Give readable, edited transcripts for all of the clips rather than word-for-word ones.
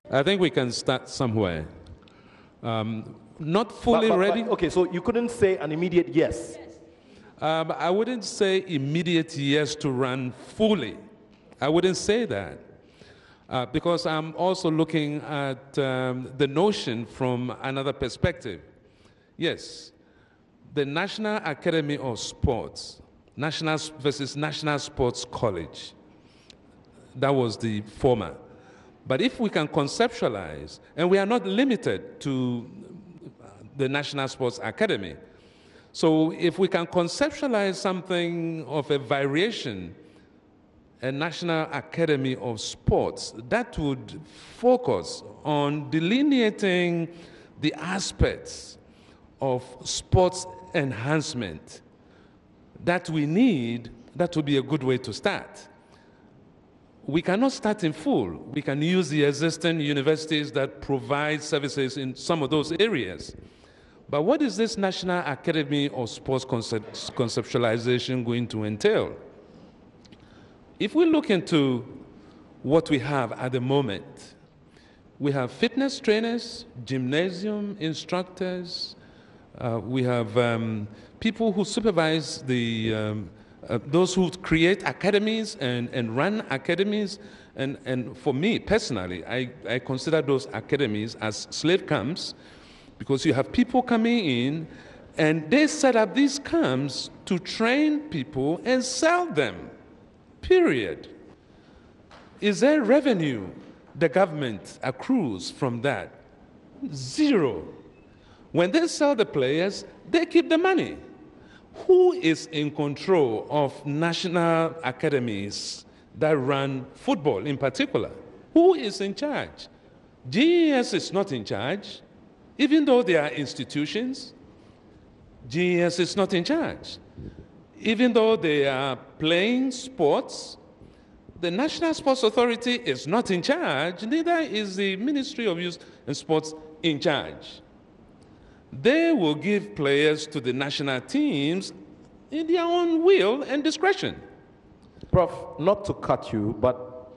I think we can start somewhere. Not fully ready. Okay, so you couldn't say an immediate yes. I wouldn't say immediate yes to run fully. I wouldn't say that. Because I'm also looking at the notion from another perspective. Yes, the National Academy of Sports, National versus National Sports College, that was the former. But if we can conceptualize, and we are not limited to the National Sports Academy, so if we can conceptualize something of a variation, a National Academy of Sports, that would focus on delineating the aspects of sports enhancement that we need, that would be a good way to start. We cannot start in full. We can use the existing universities that provide services in some of those areas. But what is this National Academy of Sports conceptualization going to entail? If we look into what we have at the moment, we have fitness trainers, gymnasium instructors, we have people who supervise those who create academies and run academies. And for me personally, I consider those academies as slave camps, because you have people coming in and they set up these camps to train people and sell them. Period. Is there revenue the government accrues from that? Zero. When they sell the players, they keep the money. Who is in control of national academies that run football in particular? Who is in charge? GES is not in charge. Even though they are institutions, GES is not in charge. Even though they are playing sports, the National Sports Authority is not in charge, neither is the Ministry of Youth and Sports in charge. They will give players to the national teams in their own will and discretion. Prof, not to cut you, but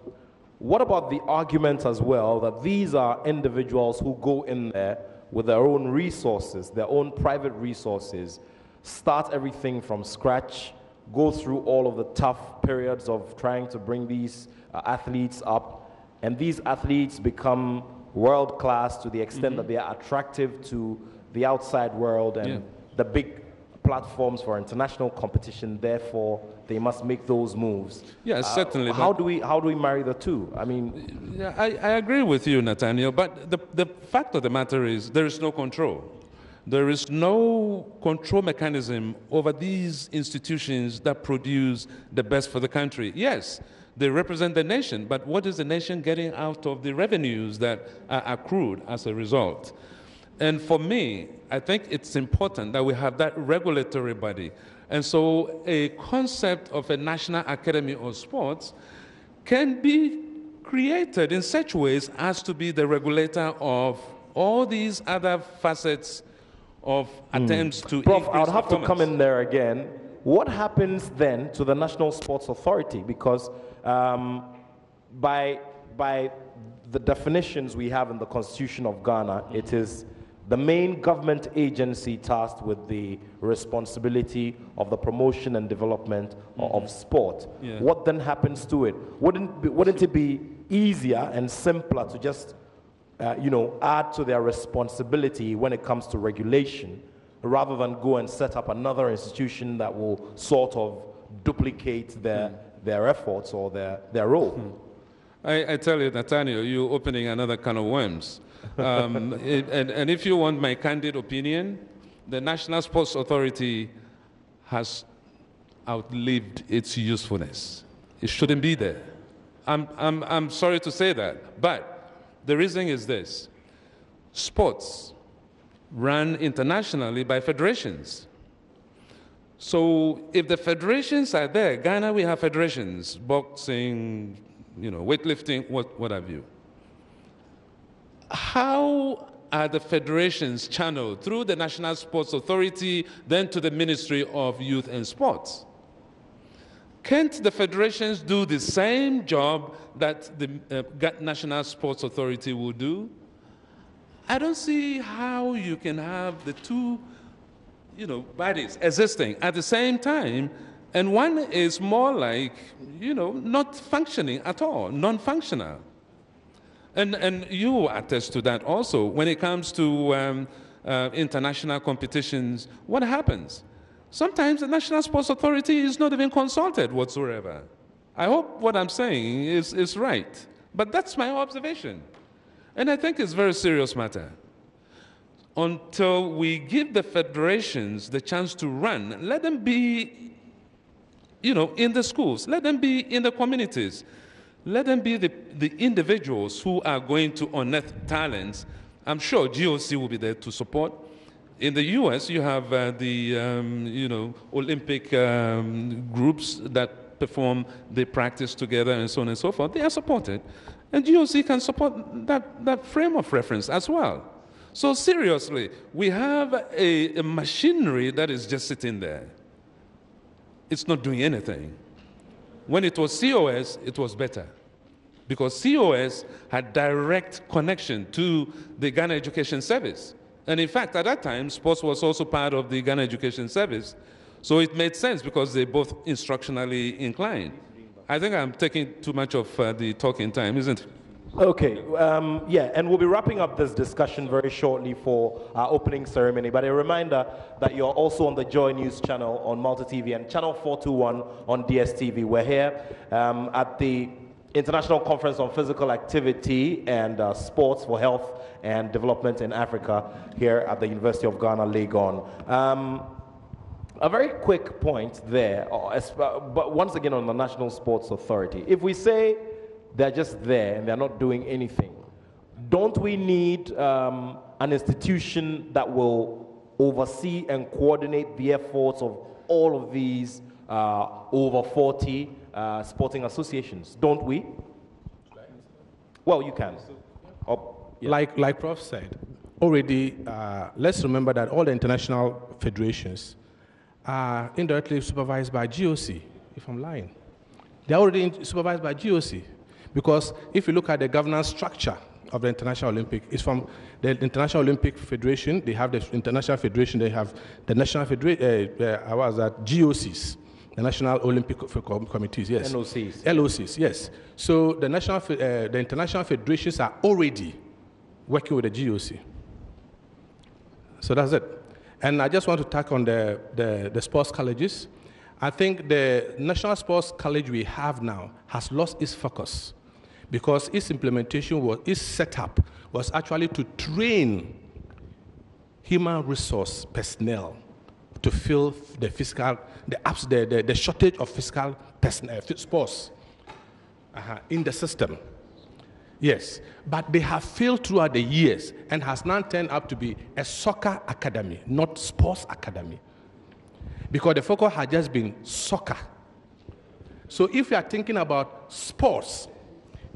what about the argument as well that these are individuals who go in there with their own resources, their own private resources, start everything from scratch, go through all of the tough periods of trying to bring these athletes up, and these athletes become world-class to the extent that they are attractive to the outside world and the big platforms for international competition, therefore they must make those moves. Yes, certainly. How do we marry the two? I mean, yeah, I agree with you, Nathaniel, but the fact of the matter is there is no control. There is no control mechanism over these institutions that produce the best for the country. Yes, they represent the nation, but what is the nation getting out of the revenues that are accrued as a result? And for me, I think it's important that we have that regulatory body. And so a concept of a National Academy of Sports can be created in such ways as to be the regulator of all these other facets of attempts to Prof, increase I'll have to come in there again. What happens then to the National Sports Authority? Because by the definitions we have in the Constitution of Ghana, it is the main government agency tasked with the responsibility of the promotion and development of sport. Yeah. What then happens to it? Wouldn't it be easier and simpler to just add to their responsibility when it comes to regulation, rather than go and set up another institution that will sort of duplicate their efforts or their role? I tell you, Nathaniel, you're opening another can of worms. And if you want my candid opinion, the National Sports Authority has outlived its usefulness. It shouldn't be there. I'm sorry to say that, but the reason is this. Sports run internationally by federations. So if the federations are there, Ghana, we have federations, boxing, weightlifting, what have you. How are the federations channeled? Through the National Sports Authority, then to the Ministry of Youth and Sports. Can't the federations do the same job that the National Sports Authority will do? I don't see how you can have the two, bodies existing at the same time, and one is more like, not functioning at all, non-functional. And you attest to that also. When it comes to international competitions, what happens? Sometimes the National Sports Authority is not even consulted whatsoever. I hope what I'm saying is right, but that's my observation. And I think it's a very serious matter. Until we give the federations the chance to run, let them be, in the schools, let them be in the communities, let them be the individuals who are going to unearth talents. I'm sure GOC will be there to support. In the U.S., you have the Olympic groups that perform, they practice together and so on and so forth. They are supported. And GOC can support that frame of reference as well. So seriously, we have a machinery that is just sitting there. It's not doing anything. When it was COS, it was better, because COS had direct connection to the Ghana Education Service. And in fact, at that time, sports was also part of the Ghana Education Service. So it made sense because they're both instructionally inclined. I think I'm taking too much of the talking time, isn't it? Okay, yeah, and we'll be wrapping up this discussion very shortly for our opening ceremony. But a reminder that you're also on the JoyNews channel on Multi TV and channel 421 on DSTV. We're here at the International Conference on Physical Activity and Sports for Health and Development in Africa here at the University of Ghana, Legon. A very quick point there, but once again on the National Sports Authority. If we say they're just there and they're not doing anything, don't we need an institution that will oversee and coordinate the efforts of all of these over 40 sporting associations, don't we? Well, you can. Yeah. Like Prof said, already, let's remember that all the international federations are indirectly supervised by GOC, if I'm lying. They're already supervised by GOC, because if you look at the governance structure of the International Olympic, it's from the International Olympic Federation, they have the International Federation, they have the National Federation, GOCs, the National Olympic Committees, yes. NOCs. LOCs, yes. So the international federations are already working with the GOC. So that's it. And I just want to tack on the sports colleges. I think the National Sports College we have now has lost its focus, because its implementation its setup was actually to train human resource personnel to fill the shortage of physical personnel, sports in the system. Yes, but they have failed throughout the years and has now turned out to be a soccer academy, not sports academy, because the focus has just been soccer. So if we are thinking about sports,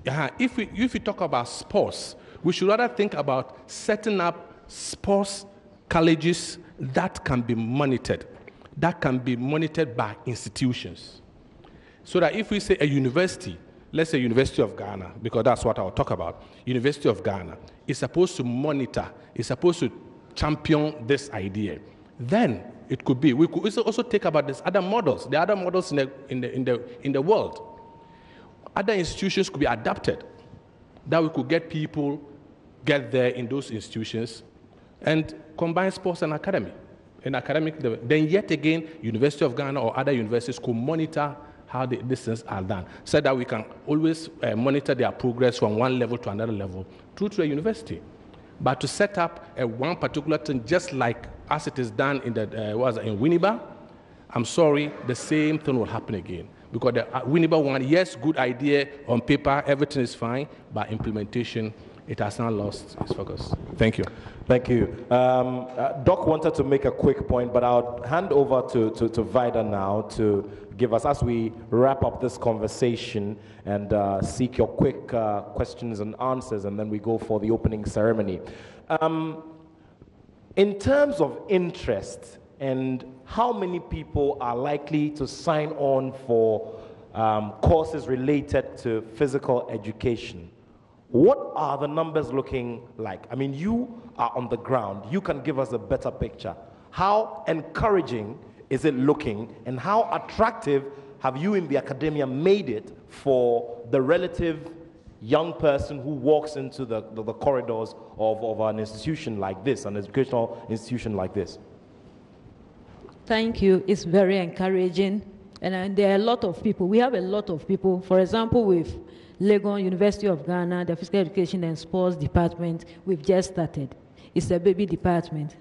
if we talk about sports, we should rather think about setting up sports colleges that can be monitored, by institutions. So that if we say a university, let's say University of Ghana, because that's what I'll talk about, University of Ghana is supposed to monitor, is supposed to champion this idea, then it could be, we could also take about this other models, the other models in the world. Other institutions could be adapted, that we could get people get there in those institutions and combine sports and academy. In academic, then yet again, University of Ghana or other universities could monitor how these things are done, so that we can always monitor their progress from one level to another level through to a university. But to set up one particular thing, just like as it is done in in Winneba, I'm sorry, the same thing will happen again. Because the Winneba one, yes, good idea on paper, everything is fine, but implementation, it has now lost its focus. Thank you. Thank you. Doc wanted to make a quick point, but I'll hand over to Vida now to give us, as we wrap up this conversation, and seek your quick questions and answers, and then we go for the opening ceremony. In terms of interest and how many people are likely to sign on for courses related to physical education? What are the numbers looking like? I mean, you are on the ground. You can give us a better picture. How encouraging is it looking, and how attractive have you in the academia made it for the relative young person who walks into the corridors of an institution like this, an educational institution like this? Thank you. It's very encouraging. And there are a lot of people. We have a lot of people. For example, with Legon, University of Ghana, the Physical Education and Sports Department, we've just started. It's a baby department.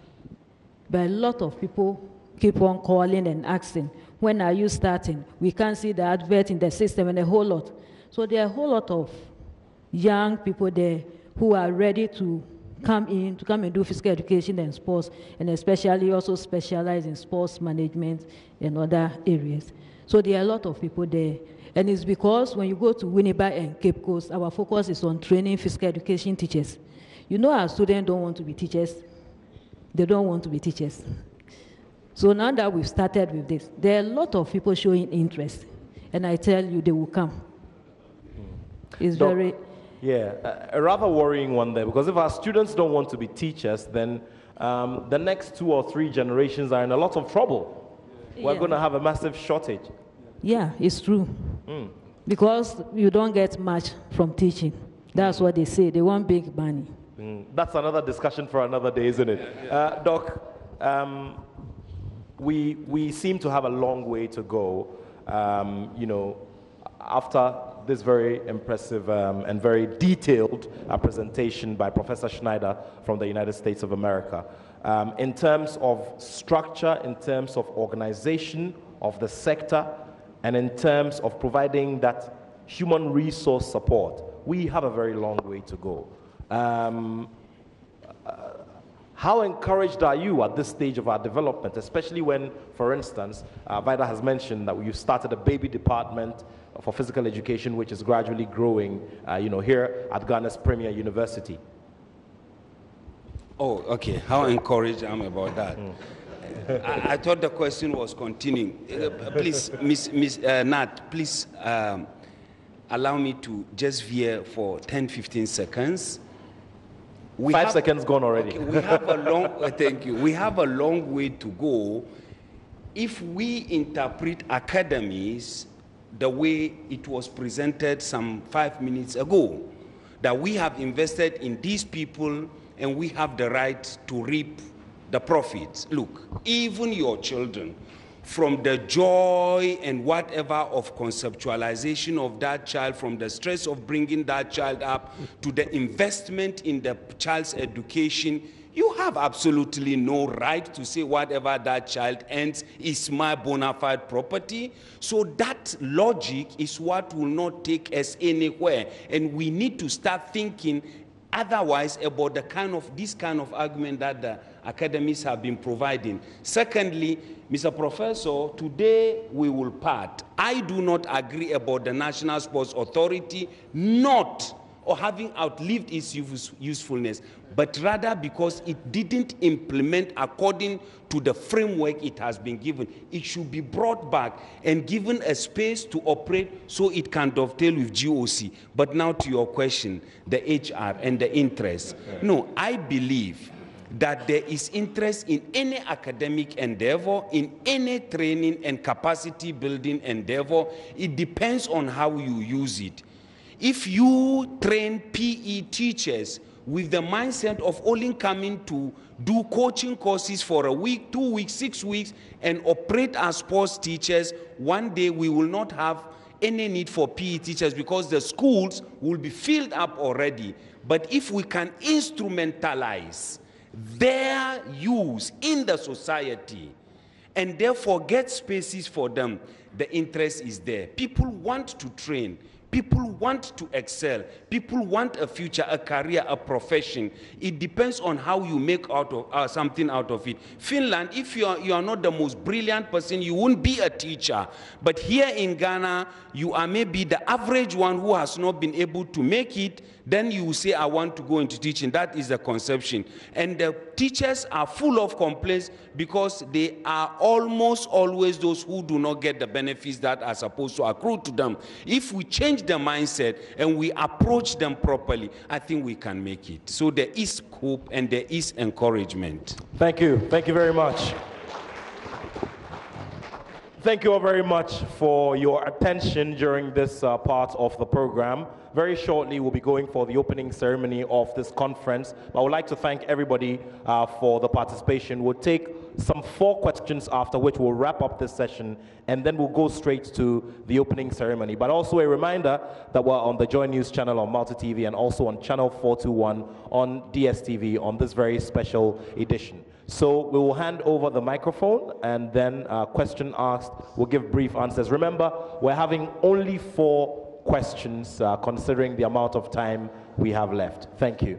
But a lot of people keep on calling and asking, when are you starting? We can't see the advert in the system, and a whole lot. So there are a whole lot of young people there who are ready to come and do physical education and sports, and especially also specialize in sports management and other areas. So there are a lot of people there. And it's because when you go to Winneba and Cape Coast, our focus is on training physical education teachers. You know, our students don't want to be teachers. They don't want to be teachers. So now that we've started with this, there are a lot of people showing interest. And I tell you, they will come. It's very... Yeah, a rather worrying one there, because if our students don't want to be teachers, then the next 2 or 3 generations are in a lot of trouble. We're going to have a massive shortage. Yeah, it's true. Because you don't get much from teaching. That's what they say. They want big money. That's another discussion for another day, isn't it? Doc, we seem to have a long way to go, you know, after this very impressive and very detailed presentation by Professor Schneider from the United States of America. In terms of structure, in terms of organization of the sector, and in terms of providing that human resource support, we have a very long way to go. How encouraged are you at this stage of our development, especially when, for instance, Vida has mentioned that you started a baby department for physical education, which is gradually growing, you know, here at Ghana's premier university? Oh, okay. How encouraged I am about that. I thought the question was continuing. Please, Miss Nat, please allow me to just veer for 10, 15 seconds. 5 seconds gone already. Okay, we have a long, thank you. We have a long way to go if we interpret academies the way it was presented some 5 minutes ago, that we have invested in these people and we have the right to reap the profits. Look, even your children, from the joy and whatever of conceptualization of that child, from the stress of bringing that child up, to the investment in the child's education, you have absolutely no right to say whatever that child earns is my bona fide property. So that logic is what will not take us anywhere. And we need to start thinking otherwise about this kind of argument that the academies have been providing. Secondly, Mr. Professor, today we will part. I do not agree about the National Sports Authority or having outlived its usefulness, but rather because it didn't implement according to the framework it has been given. It should be brought back and given a space to operate so it can dovetail with GOC. But now to your question, the HR and the interest. No, I believe that there is interest in any academic endeavor, in any training and capacity building endeavor. It depends on how you use it. If you train PE teachers with the mindset of only coming to do coaching courses for a week, 2 weeks, 6 weeks, and operate as sports teachers, one day we will not have any need for PE teachers because the schools will be filled up already. But if we can instrumentalize their use in the society and therefore get spaces for them, the interest is there. People want to train. People want to excel. People want a future, a career, a profession. It depends on how you make out of something out of it. Finland, if you are not the most brilliant person, you won't be a teacher. But here in Ghana, you are maybe the average one who has not been able to make it. Then you will say, I want to go into teaching. That is the conception. And the teachers are full of complaints because they are almost always those who do not get the benefits that are supposed to accrue to them. If we change the mindset and we approach them properly, I think we can make it. So there is hope and there is encouragement. Thank you. Thank you very much. Thank you all very much for your attention during this part of the program. Very shortly, we'll be going for the opening ceremony of this conference. I would like to thank everybody for the participation. We'll take some 4 questions, after which we'll wrap up this session, and then we'll go straight to the opening ceremony. But also a reminder that we're on the JoyNews channel on Multi TV and also on channel 421 on DSTV on this very special edition. So we will hand over the microphone, and then question asked, we'll give brief answers. Remember, we're having only 4 questions considering the amount of time we have left. Thank you.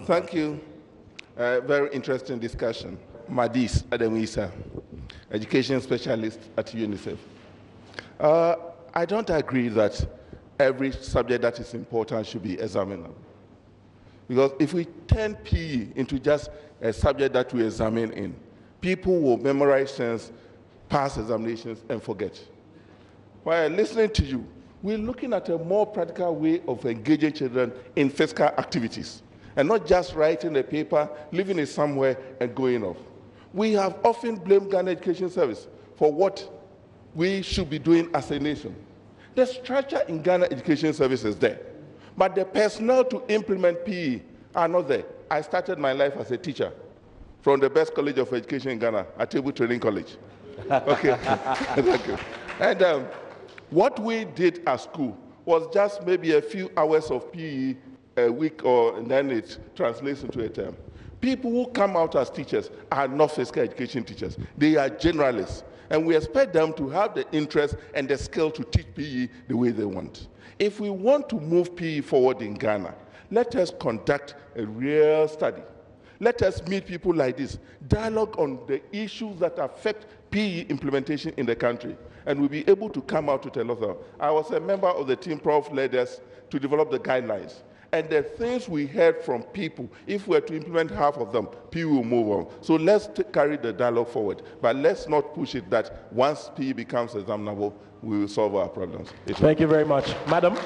Thank you. Very interesting discussion. Madis Ademisa, education specialist at UNICEF. I don't agree that every subject that is important should be examinable. Because if we turn PE into just a subject that we examine in, people will memorize things, pass examinations, and forget. While listening to you, we're looking at a more practical way of engaging children in physical activities, and not just writing a paper, leaving it somewhere, and going off. We have often blamed Ghana Education Service for what we should be doing as a nation. The structure in Ghana Education Service is there, but the personnel to implement PE are not there. I started my life as a teacher from the best college of education in Ghana, Atebu Training College. Okay, thank you. And what we did at school was just maybe a few hours of PE a week, and then it translates into a term. People who come out as teachers are not physical education teachers. They are generalists. And we expect them to have the interest and the skill to teach PE the way they want. If we want to move PE forward in Ghana, let us conduct a real study. Let us meet people like this, dialogue on the issues that affect PE implementation in the country, and we'll be able to come out to tell us. I was a member of the team Prof led us to develop the guidelines. And the things we heard from people, if we were to implement half of them, PE will move on. So let's carry the dialogue forward. But let's not push it that once PE becomes examinable, we will solve our problems. Thank you very much. Madam?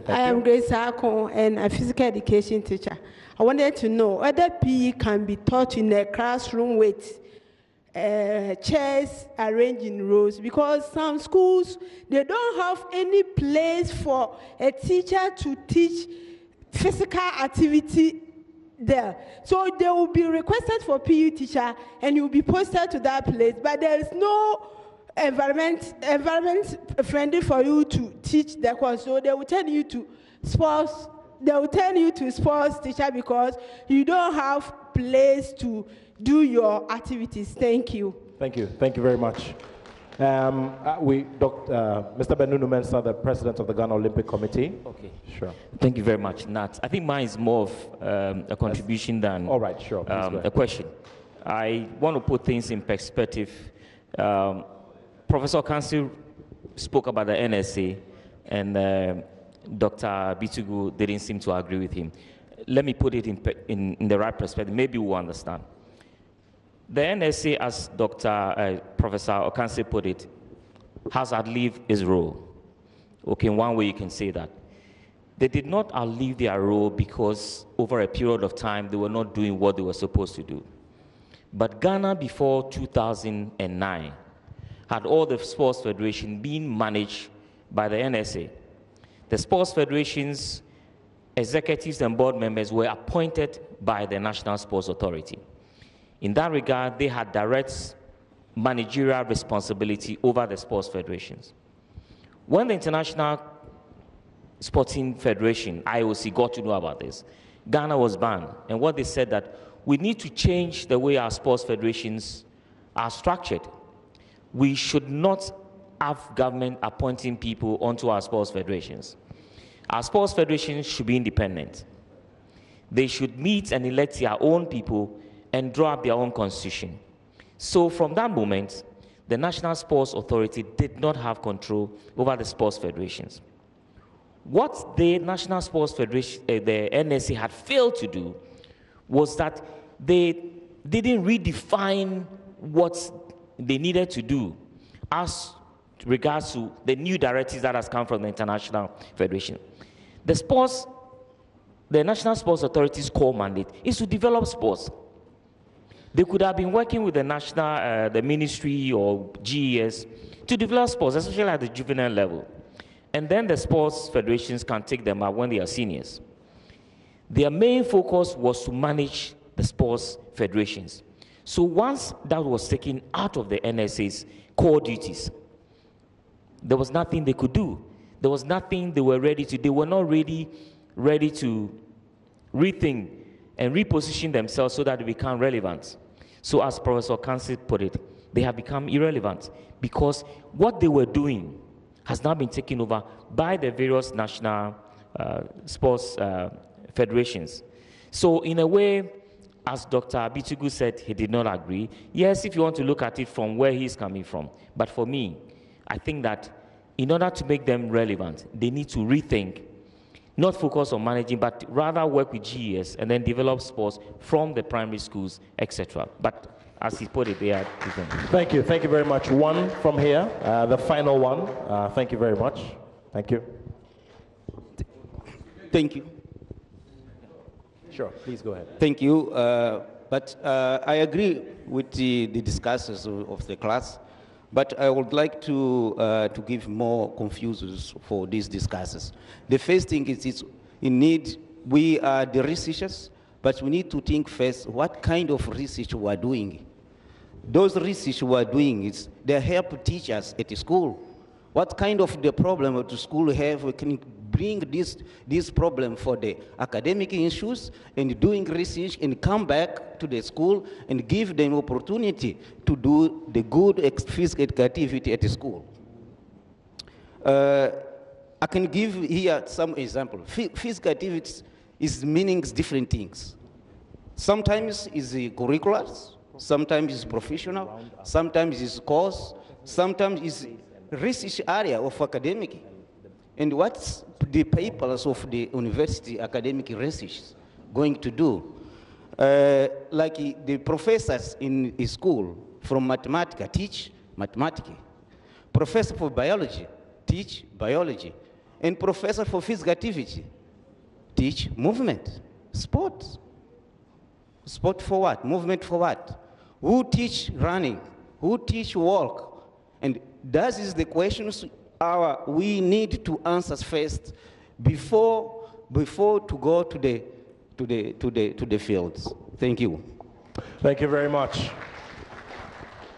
I am Grace Akon, and a physical education teacher. I wanted to know whether PE can be taught in a classroom with chairs arranged in rows, because some schools, they don't have any place for a teacher to teach physical activity there. So they will be requested for PE teacher and you will be posted to that place, but there is no environment friendly for you to teach the course. So they will turn you to sports. They will turn you to sports teacher because you don't have place to do your activities. Thank you. Thank you. Thank you very much. Mr. Benunu Mensah, the president of the Ghana Olympic Committee. Okay. Sure. Thank you very much, Nat. I think mine is more of a contribution than all right, sure. A question. I want to put things in perspective. Professor Kansi spoke about the NSA, and Dr. Bitugu didn't seem to agree with him. Let me put it in the right perspective. Maybe we'll understand. The NSA, as Professor Okansi put it, has outlived its role. Okay, in one way you can say that. They did not outlive their role because over a period of time they were not doing what they were supposed to do. But Ghana before 2009 had all the sports federations being managed by the NSA. The sports federations, executives and board members were appointed by the National Sports Authority. In that regard, they had direct managerial responsibility over the sports federations. When the International Sporting Federation, IOC, got to know about this, Ghana was banned. And what they said that we need to change the way our sports federations are structured. We should not have government appointing people onto our sports federations. Our sports federations should be independent. They should meet and elect their own people and draw up their own constitution. So from that moment, the National Sports Authority did not have control over the sports federations. What the National Sports Federation, the NSA, had failed to do was that they didn't redefine what they needed to do as regards to the new directives that has come from the International Federation. The National Sports Authority's core mandate is to develop sports. They could have been working with the ministry or GES to develop sports, especially at the juvenile level. And then the sports federations can take them up when they are seniors. Their main focus was to manage the sports federations. So once that was taken out of the NSA's core duties, there was nothing they could do. There was nothing they were ready to do. They were not ready to rethink and reposition themselves so that they become relevant. So as Professor Kansi put it, they have become irrelevant because what they were doing has now been taken over by the various national sports federations. So in a way, as Dr. Bitugu said, he did not agree. Yes, if you want to look at it from where he's coming from. But for me, I think that in order to make them relevant, they need to rethink, not focus on managing, but rather work with GES and then develop sports from the primary schools, etc. But as he put it, they are different. Thank you. Thank you very much. One from here, the final one. Thank you very much. Thank you. Thank you. Sure, please go ahead. Thank you. But I agree with the discussers of the class, but I would like to give more confusions for these discussers. The first thing is we are the researchers, but we need to think first what kind of research we are doing. Those research we are doing is they help teachers at the school. What kind of the problem that the school have, we can bring this problem for the academic issues and doing research and come back to the school and give them opportunity to do the good physical activity at the school. I can give here some example. Physical activities is meaning different things. Sometimes it's curriculars, sometimes it's professional, sometimes it's course, sometimes it's research area of academic. And what's the papers of the university academic research going to do? Like the professors in school from mathematics teach mathematics. Professor for biology teach biology. And professor for physical activity teach movement, sports. Sport for what? Movement for what? Who teach running? Who teach walk? And that is the questions we need to answer first before to go to the fields. Thank you. Thank you very much.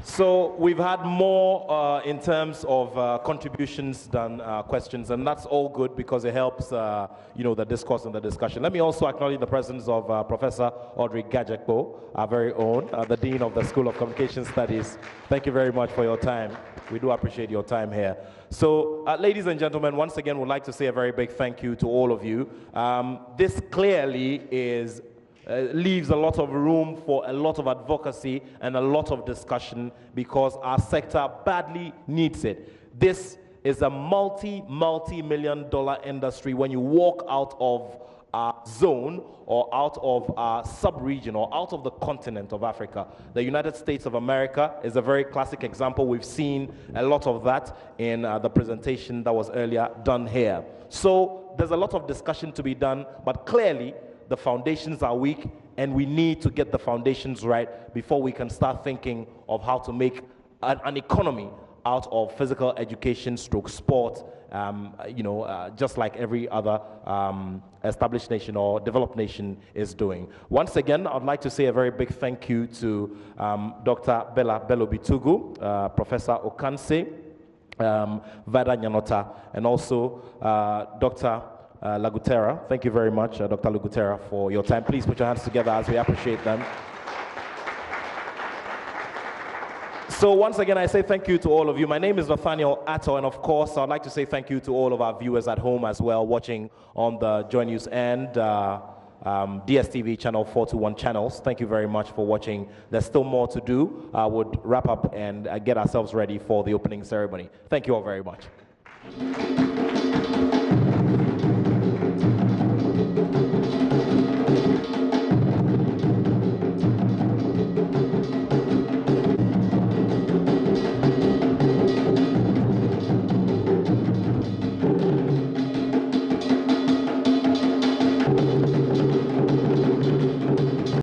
So we've had more in terms of contributions than questions, and that's all good because it helps, the discourse and the discussion. Let me also acknowledge the presence of Professor Audrey Gajekpo, our very own, the Dean of the School of Communication Studies. Thank you very much for your time. We do appreciate your time here. So, ladies and gentlemen, once again, we'd like to say a very big thank you to all of you. This clearly leaves a lot of room for a lot of advocacy and a lot of discussion because our sector badly needs it. This is a multi-million dollar industry when you walk out of our zone or out of our sub-region or out of the continent of Africa. The United States of America is a very classic example. We've seen a lot of that in the presentation that was earlier done here. So there's a lot of discussion to be done, but clearly the foundations are weak and we need to get the foundations right before we can start thinking of how to make an economy out of physical education stroke sport, just like every other established nation or developed nation is doing. Once again, I'd like to say a very big thank you to Dr. Bella Bello Bitugu, Professor Okanse, Vada Nyanota, and also Dr. Lagutera. Thank you very much, Dr. Lagutera, for your time. Please put your hands together as we appreciate them. So once again, I say thank you to all of you. My name is Nathaniel Atto, and of course, I'd like to say thank you to all of our viewers at home as well, watching on the JoyNews and DSTV channel 421 channels. Thank you very much for watching. There's still more to do. I would wrap up and get ourselves ready for the opening ceremony. Thank you all very much.